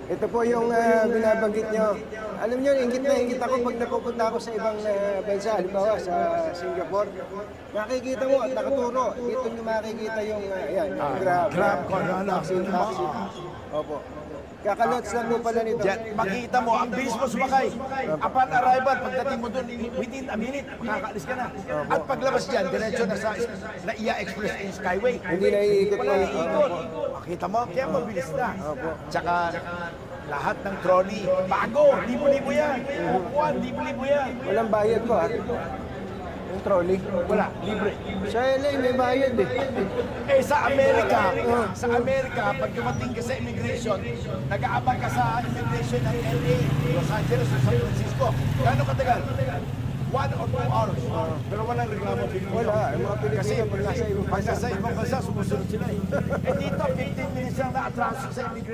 Ito po yung binabanggit nyo. Alam nyo, ingit ako pag napupunta ako sa ibang bansa, halimbawa sa Singapore. Nakikita mo at nakaturo. Dito nyo makikita yung, ayan, yung Grab. Grab, taxi. Opo. Kakalots lang po pala nito. Makikita mo, ang bilis mo sumakay. Upon arrival, pagdating mo doon, within a minute, makakaalis ka na. At paglabas dyan, diretso na sa NAIA Express in Skyway. Hindi na iikot Wala pa. na ikot. Makita mo, kaya mabilis na. Tsaka, lahat ng trolley, bago, libo-libo yan. Upuan, libo-libo yan. Walang bayad po, ha? Yung trolley. Wala, libre. Sa LA, may bayad eh. Eh sa Amerika, pag dumating ka sa immigration, nag-aabang ka sa immigration ng LA, Los Angeles o San Francisco. Gano'ng katagal? 1 or 2 hours. Pero walang reklamo Pilipino. Wala, yung mga Pilipino Kasi pag nasa ibang pag nasa ibang bansa, sumusunod sila eh. Eh dito, 15 minutes lang na atraso sa immigration.